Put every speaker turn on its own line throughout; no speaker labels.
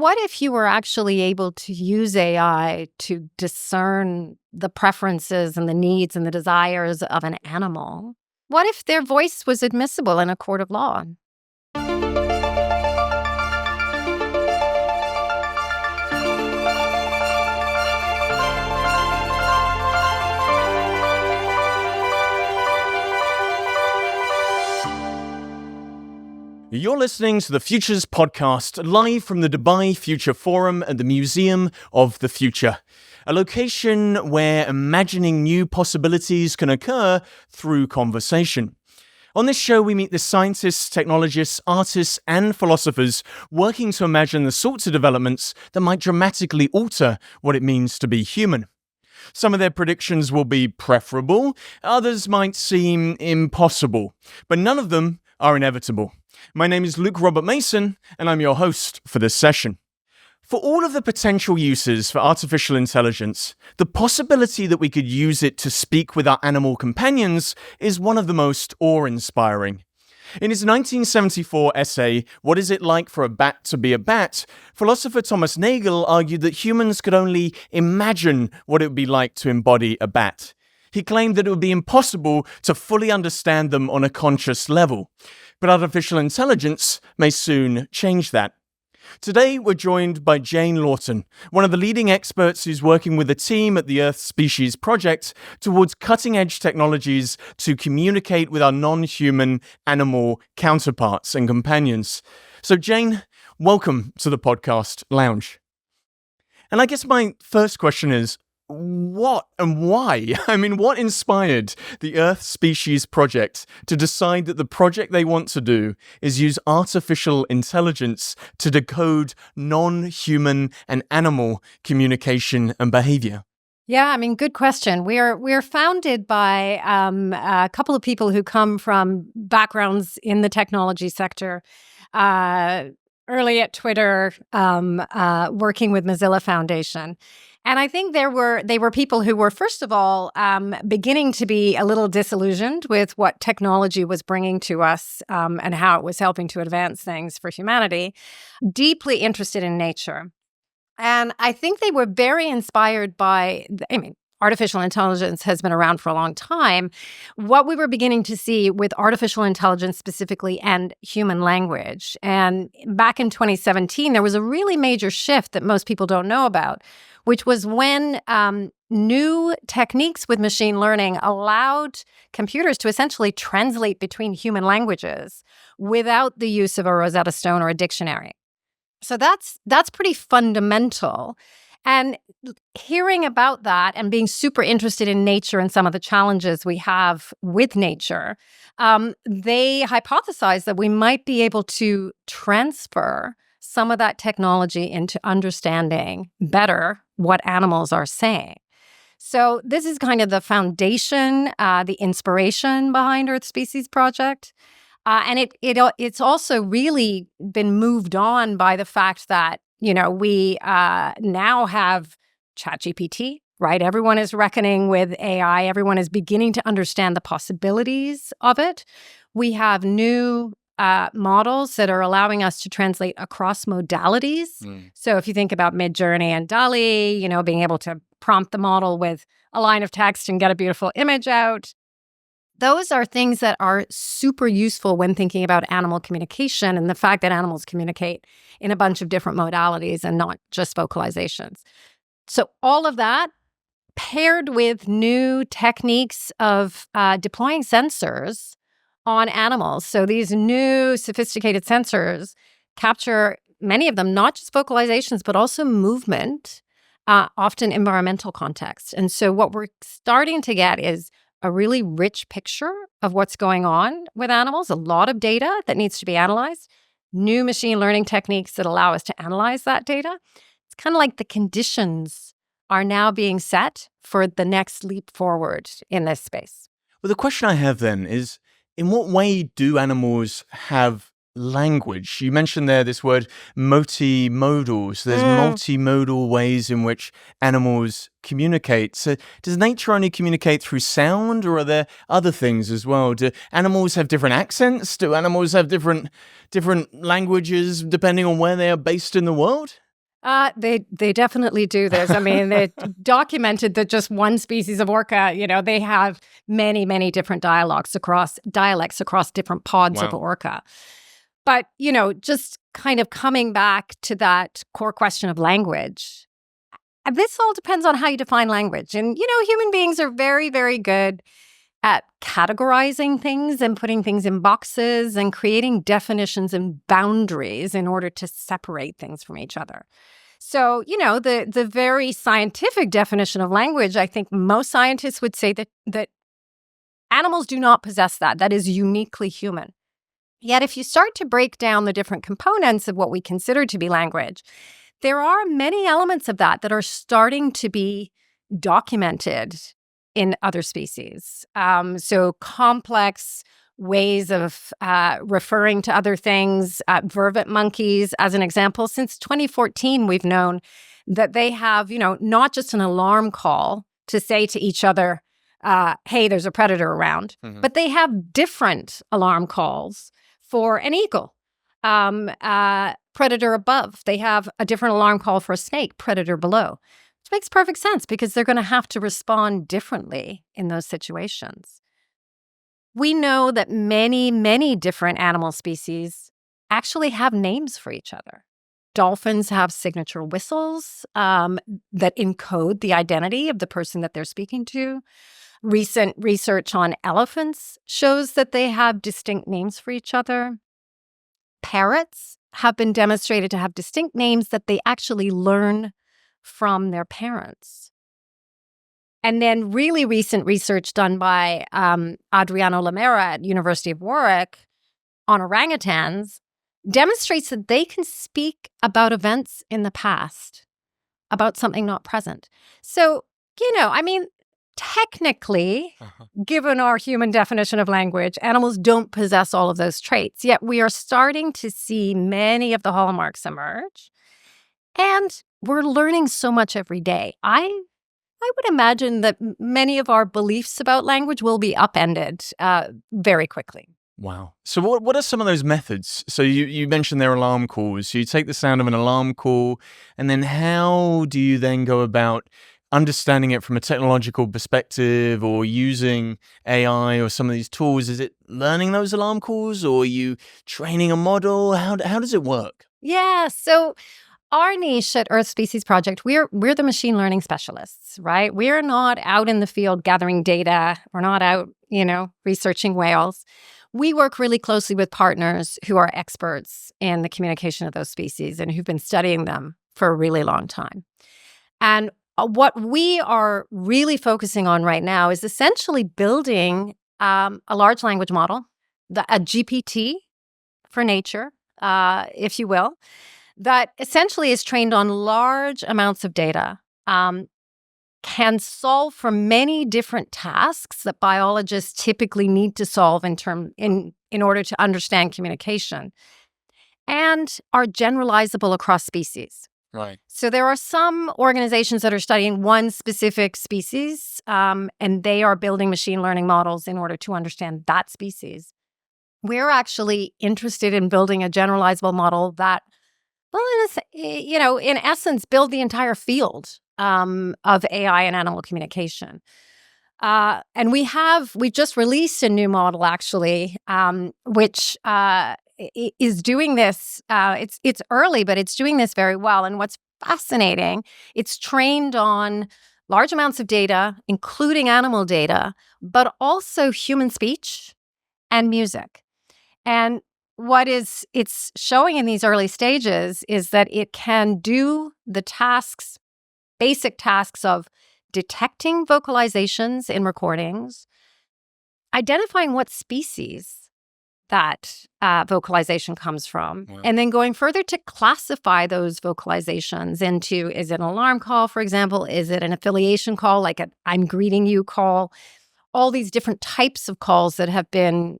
what if you were actually able to use AI to discern the preferences and the needs and the desires of an animal? What if their voice was admissible in a court of law?
You're listening to the Futures Podcast, live from the Dubai Future Forum at the Museum of the Future, a location where imagining new possibilities can occur through conversation. On this show, we meet the scientists, technologists, artists, and philosophers working to imagine the sorts of developments that might dramatically alter what it means to be human. Some of their predictions will be preferable, others might seem impossible, but none of them are inevitable. My name is Luke Robert Mason, and I'm your host for this session. For all of the potential uses for artificial intelligence, the possibility that we could use it to speak with our animal companions is one of the most awe-inspiring. In his 1974 essay, What Is It Like for a Bat to Be a Bat?, philosopher Thomas Nagel argued that humans could only imagine what it would be like to embody a bat. He claimed that it would be impossible to fully understand them on a conscious level. But artificial intelligence may soon change that. Today, we're joined by Jane Lawton, one of the leading experts who's working with a team at the Interspecies project towards cutting-edge technologies to communicate with our non-human animal counterparts and companions. So, Jane, welcome to the podcast lounge. And I guess my first question is, what and why? I mean, what inspired the Earth Species Project to decide that the project they want to do is use artificial intelligence to decode non-human and animal communication and behavior?
Yeah, I mean, good question. We're founded by a couple of people who come from backgrounds in the technology sector. Early at Twitter, working with Mozilla Foundation. And I think they were people who were, first of all, beginning to be a little disillusioned with what technology was bringing to us and how it was helping to advance things for humanity, deeply interested in nature. And I think they were very inspired by, artificial intelligence has been around for a long time. What we were beginning to see with artificial intelligence specifically and human language. And back in 2017, there was a really major shift that most people don't know about, which was when new techniques with machine learning allowed computers to essentially translate between human languages without the use of a Rosetta Stone or a dictionary. So that's pretty fundamental. And hearing about that and being super interested in nature and some of the challenges we have with nature, they hypothesized that we might be able to transfer some of that technology into understanding better what animals are saying. So this is kind of the foundation, the inspiration behind Earth Species Project. And it's also really been moved on by the fact that we now have ChatGPT, right? Everyone is reckoning with AI. Everyone is beginning to understand the possibilities of it. We have new models that are allowing us to translate across modalities. So if you think about Midjourney and DALL-E, being able to prompt the model with a line of text and get a beautiful image out. Those are things that are super useful when thinking about animal communication and the fact that animals communicate in a bunch of different modalities and not just vocalizations. So all of that paired with new techniques of deploying sensors on animals. So these new sophisticated sensors capture, many of them, not just vocalizations, but also movement, often environmental context. And so what we're starting to get is a really rich picture of what's going on with animals, a lot of data that needs to be analyzed, new machine learning techniques that allow us to analyze that data. It's kind of like the conditions are now being set for the next leap forward in this space.
Well, the question I have then is, in what way do animals have language? You mentioned there this word multimodal. So there's multimodal ways in which animals communicate. So does nature only communicate through sound, or are there other things as well? Do animals have different accents? Do animals have different languages depending on where they are based in the world?
They definitely do this. I mean, they documented that just one species of orca, they have many, many different dialects across different pods of
Wow.
orca. But, just kind of coming back to that core question of language, this all depends on how you define language. And, human beings are very, very good at categorizing things and putting things in boxes and creating definitions and boundaries in order to separate things from each other. So, the very scientific definition of language, I think most scientists would say that animals do not possess that. That is uniquely human. Yet, if you start to break down the different components of what we consider to be language, there are many elements of that are starting to be documented in other species. So complex ways of referring to other things. Vervet monkeys, as an example, since 2014, we've known that they have, not just an alarm call to say to each other, hey, there's a predator around, but they have different alarm calls for an eagle. Predator above. They have a different alarm call for a snake, predator below. Which makes perfect sense because they're going to have to respond differently in those situations. We know that many, many different animal species actually have names for each other. Dolphins have signature whistles that encode the identity of the person that they're speaking to. Recent research on elephants shows that they have distinct names for each other. Parrots have been demonstrated to have distinct names that they actually learn from their parents. And then really recent research done by Adriano Lamera at University of Warwick on orangutans demonstrates that they can speak about events in the past, about something not present. So, technically, given our human definition of language, animals don't possess all of those traits. Yet we are starting to see many of the hallmarks emerge. And we're learning so much every day. I would imagine that many of our beliefs about language will be upended very quickly.
Wow. So what are some of those methods? So you mentioned their alarm calls. So you take the sound of an alarm call, and then how do you then go about understanding it from a technological perspective or using AI or some of these tools? Is it learning those alarm calls, or are you training a model? How does it work?
Yeah, so our niche at Earth Species Project, we're the machine learning specialists, right? We're not out in the field gathering data. We're not out, researching whales. We work really closely with partners who are experts in the communication of those species and who've been studying them for a really long time. And what we are really focusing on right now is essentially building a large language model, a GPT for nature, if you will, that essentially is trained on large amounts of data, can solve for many different tasks that biologists typically need to solve in order to understand communication, and are generalizable across species.
Right.
So there are some organizations that are studying one specific species, and they are building machine learning models in order to understand that species. We're actually interested in building a generalizable model that, in essence, build the entire field of AI and animal communication. And we just released a new model, actually, which is doing this. It's early, but it's doing this very well. And what's fascinating, it's trained on large amounts of data, including animal data, but also human speech and music. And what it's showing in these early stages is that it can do the basic tasks of detecting vocalizations in recordings, identifying what species that vocalization comes from, and then going further to classify those vocalizations into, is it an alarm call, for example? Is it an affiliation call, like an I'm greeting you call? All these different types of calls that have been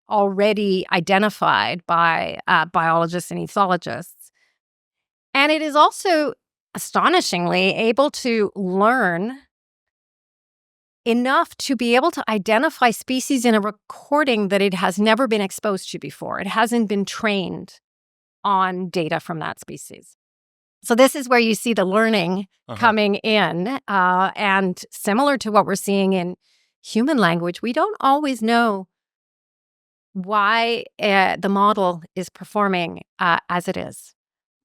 already identified by biologists and ethologists. And it is also astonishingly able to learn enough to be able to identify species in a recording that it has never been exposed to before. It hasn't been trained on data from that species. So this is where you see the learning coming in. And similar to what we're seeing in human language, we don't always know why the model is performing as it is,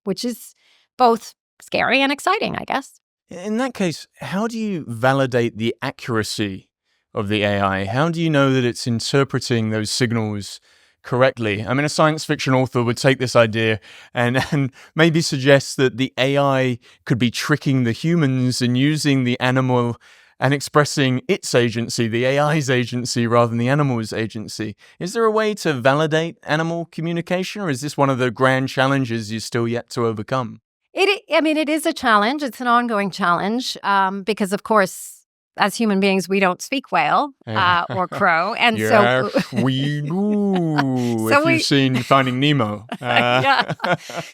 which is both scary and exciting, I guess.
In that case, how do you validate the accuracy of the AI? How do you know that it's interpreting those signals correctly? I mean, a science fiction author would take this idea and maybe suggest that the AI could be tricking the humans and using the animal and expressing its agency, the AI's agency, rather than the animal's agency. Is there a way to validate animal communication, or is this one of the grand challenges you're still yet to overcome?
It is a challenge. It's an ongoing challenge because, of course, as human beings, we don't speak whale or crow. And
yes, we do, if you've seen Finding Nemo.
Yeah.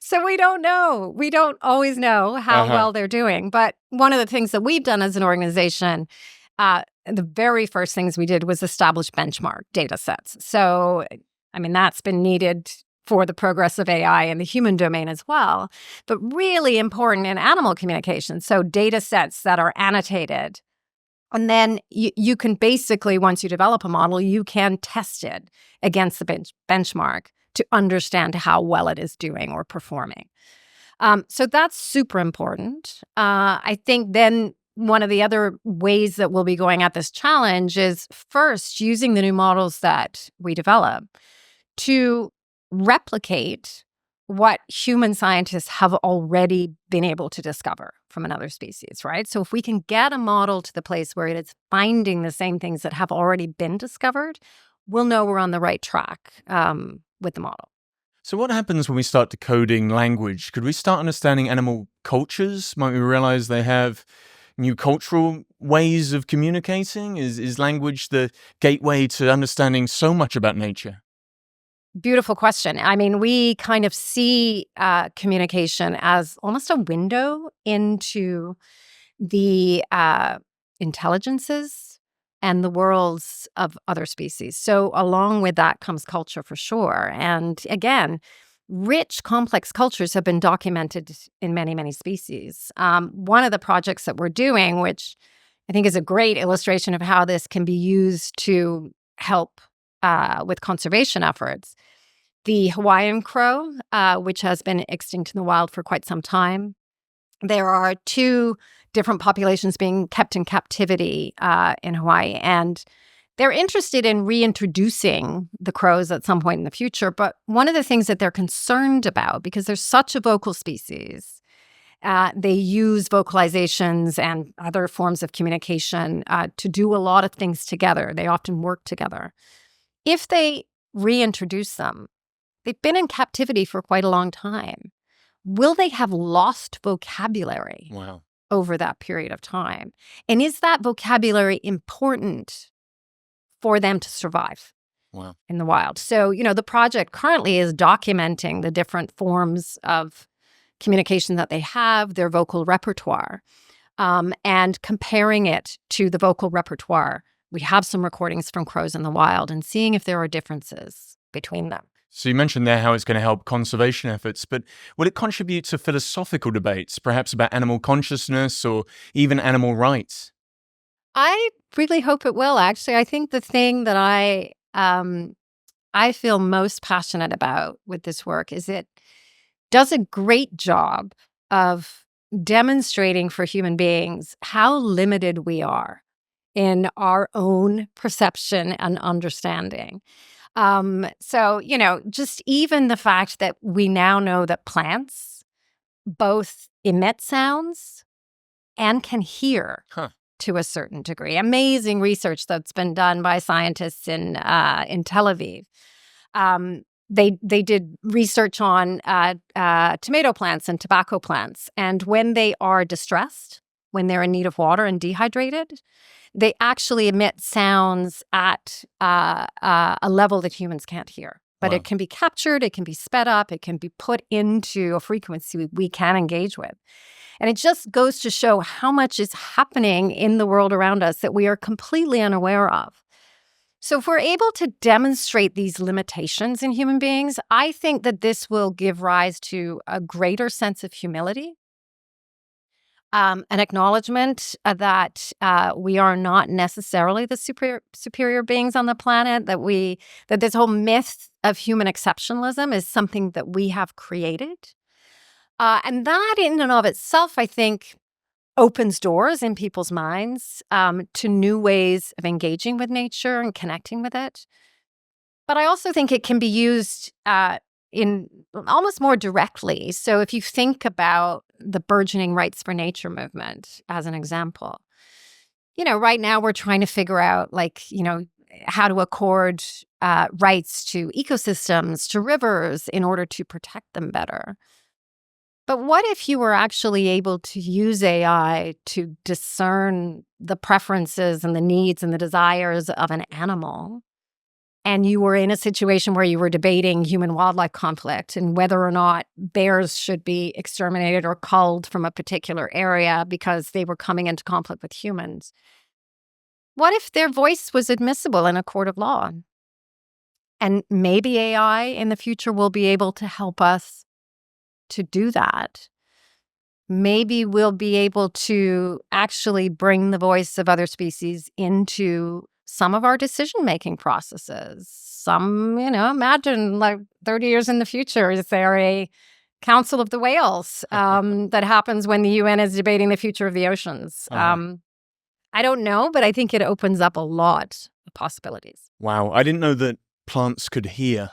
So we don't know. We don't always know how well they're doing. But one of the things that we've done as an organization, the very first things we did was establish benchmark data sets. So, that's been needed for the progress of AI in the human domain as well, but really important in animal communication. So data sets that are annotated. And then you can basically, once you develop a model, you can test it against the benchmark to understand how well it is doing or performing. So that's super important. I think then one of the other ways that we'll be going at this challenge is first using the new models that we develop to replicate what human scientists have already been able to discover from another species, right? So if we can get a model to the place where it is finding the same things that have already been discovered, we'll know we're on the right track with the model.
So what happens when we start decoding language? Could we start understanding animal cultures? Might we realize they have new cultural ways of communicating? Is language the gateway to understanding so much about nature?
Beautiful question. We kind of see communication as almost a window into the intelligences and the worlds of other species. So along with that comes culture for sure. And again, rich, complex cultures have been documented in many, many species. One of the projects that we're doing, which I think is a great illustration of how this can be used to help with conservation efforts, the Hawaiian crow, which has been extinct in the wild for quite some time. There are 2 different populations being kept in captivity in Hawaii, and they're interested in reintroducing the crows at some point in the future. But one of the things that they're concerned about, because they're such a vocal species, they use vocalizations and other forms of communication to do a lot of things together. They often work together. If they reintroduce them, they've been in captivity for quite a long time. Will they have lost vocabulary over that period of time? And is that vocabulary important for them to survive in the wild? So, the project currently is documenting the different forms of communication that they have, their vocal repertoire, and comparing it to the vocal repertoire. We have some recordings from crows in the wild and seeing if there are differences between them.
So you mentioned there how it's going to help conservation efforts, but will it contribute to philosophical debates, perhaps about animal consciousness or even animal rights?
I really hope it will, actually. I think the thing that I feel most passionate about with this work is it does a great job of demonstrating for human beings how limited we are in our own perception and understanding. So, just even the fact that we now know that plants both emit sounds and can hear to a certain degree. Amazing research that's been done by scientists in Tel Aviv. They did research on tomato plants and tobacco plants. And when they are distressed, when they're in need of water and dehydrated, they actually emit sounds at a level that humans can't hear. But it can be captured, it can be sped up, it can be put into a frequency we can engage with. And it just goes to show how much is happening in the world around us that we are completely unaware of. So if we're able to demonstrate these limitations in human beings, I think that this will give rise to a greater sense of humility an acknowledgement that we are not necessarily the superior beings on the planet, that this whole myth of human exceptionalism is something that we have created. And that in and of itself, I think, opens doors in people's minds to new ways of engaging with nature and connecting with it. But I also think it can be used in almost more directly. So if you think about the burgeoning rights for nature movement as an example, right now we're trying to figure out, how to accord rights to ecosystems, to rivers, in order to protect them better. But what if you were actually able to use AI to discern the preferences and the needs and the desires of an animal, and you were in a situation where you were debating human-wildlife conflict and whether or not bears should be exterminated or culled from a particular area because they were coming into conflict with humans? What if their voice was admissible in a court of law? And maybe AI in the future will be able to help us to do that. Maybe we'll be able to actually bring the voice of other species into some of our decision-making processes. Imagine 30 years in the future, is there a Council of the Whales that happens when the UN is debating the future of the oceans? I don't know, but I think it opens up a lot of possibilities.
Wow, I didn't know that plants could hear.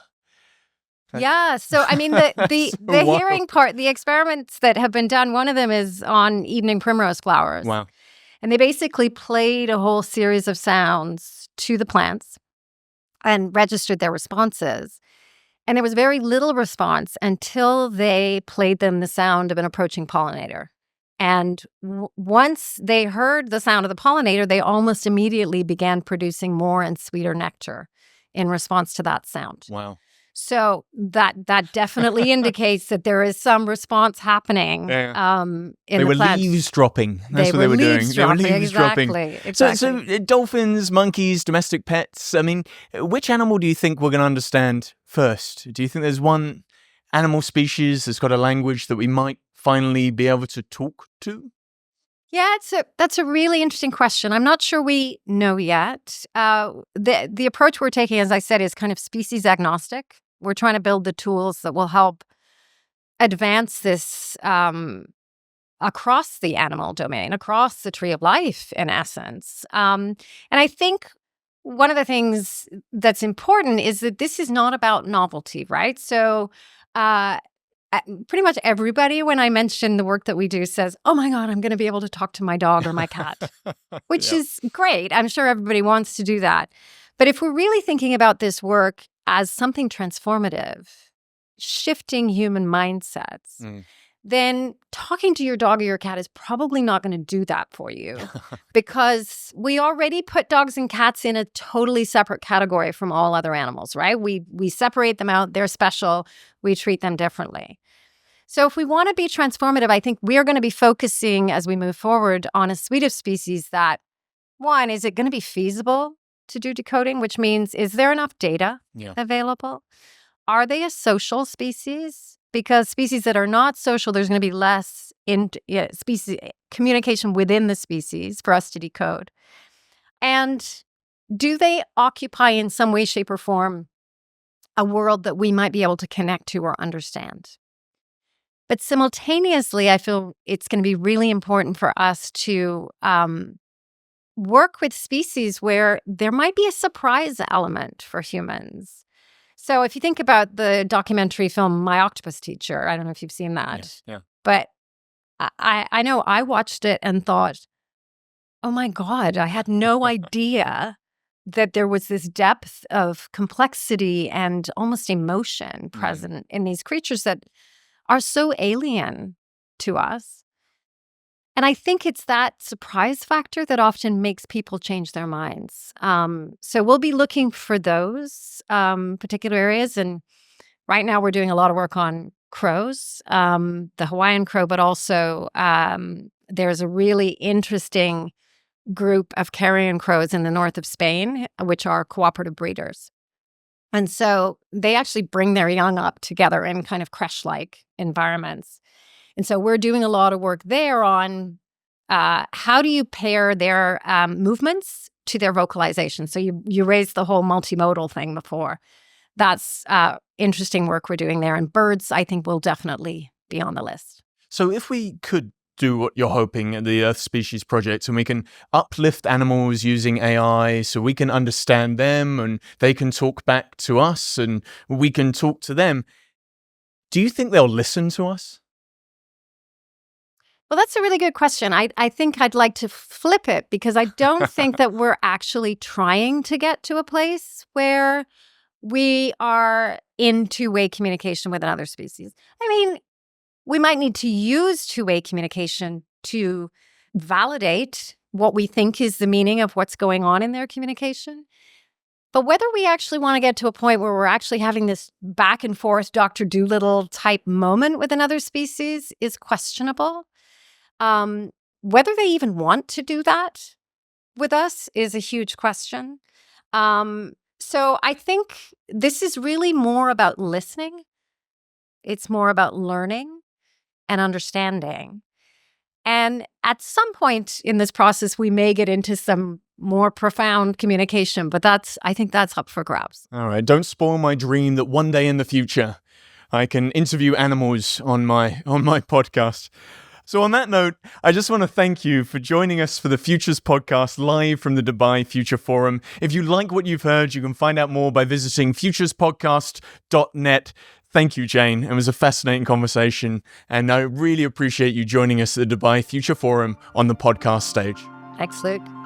Yeah. So, the hearing part, the experiments that have been done, one of them is on evening primrose flowers.
Wow.
And they basically played a whole series of sounds to the plants and registered their responses. And there was very little response until they played them the sound of an approaching pollinator. And once they heard the sound of the pollinator, they almost immediately began producing more and sweeter nectar in response to that sound.
Wow.
So that definitely indicates that there is some response happening in
they were
plants.
Leaves dropping. That's what they were doing. They were leaves dropping.
Exactly.
So dolphins, monkeys, domestic pets. Which animal do you think we're going to understand first? Do you think there's one animal species that's got a language that we might finally be able to talk to?
Yeah, that's a really interesting question. I'm not sure we know yet. The approach we're taking, as I said, is kind of species agnostic. We're trying to build the tools that will help advance this across the animal domain, across the tree of life, in essence. And I think one of the things that's important is that this is not about novelty, right? So pretty much everybody, when I mention the work that we do, says, oh my God, I'm going to be able to talk to my dog or my cat, which is great. I'm sure everybody wants to do that. But if we're really thinking about this work as something transformative, shifting human mindsets, then talking to your dog or your cat is probably not going to do that for you because we already put dogs and cats in a totally separate category from all other animals, right? We separate them out. They're special. We treat them differently. So if we want to be transformative, I think we're going to be focusing as we move forward on a suite of species that, one, is it going to be feasible to do decoding, which means is there enough data available? Are they a social species? Because species that are not social, there's going to be less species communication within the species for us to decode. And do they occupy in some way, shape, or form a world that we might be able to connect to or understand? But simultaneously, I feel it's going to be really important for us to work with species where there might be a surprise element for humans. So if you think about the documentary film My Octopus Teacher, I don't know if you've seen that.
Yeah.
But I know I watched it and thought, oh my God, I had no idea that there was this depth of complexity and almost emotion present in these creatures that are so alien to us. And I think it's that surprise factor that often makes people change their minds. So we'll be looking for those particular areas. And right now we're doing a lot of work on crows, the Hawaiian crow, but also there's a really interesting group of carrion crows in the north of Spain, which are cooperative breeders. And so they actually bring their young up together in kind of creche-like environments. And so we're doing a lot of work there on how do you pair their movements to their vocalization? So you raised the whole multimodal thing before. That's interesting work we're doing there. And birds, I think, will definitely be on the list.
So if we could do what you're hoping at the Earth Species Project, and we can uplift animals using AI so we can understand them and they can talk back to us and we can talk to them, do you think they'll listen to us?
Well, that's a really good question. I think I'd like to flip it, because I don't think that we're actually trying to get to a place where we are in two-way communication with another species. I mean, we might need to use two-way communication to validate what we think is the meaning of what's going on in their communication. But whether we actually want to get to a point where we're actually having this back and forth Dr. Dolittle type moment with another species is questionable. Whether they even want to do that with us is a huge question. So I think this is really more about listening. It's more about learning and understanding. And at some point in this process, we may get into some more profound communication, but I think that's up for grabs.
All right, don't spoil my dream that one day in the future I can interview animals on my podcast. So on that note, I just want to thank you for joining us for the Futures Podcast live from the Dubai Future Forum. If you like what you've heard, you can find out more by visiting futurespodcast.net. Thank you, Jane. It was a fascinating conversation, and I really appreciate you joining us at the Dubai Future Forum on the podcast stage.
Thanks, Luke.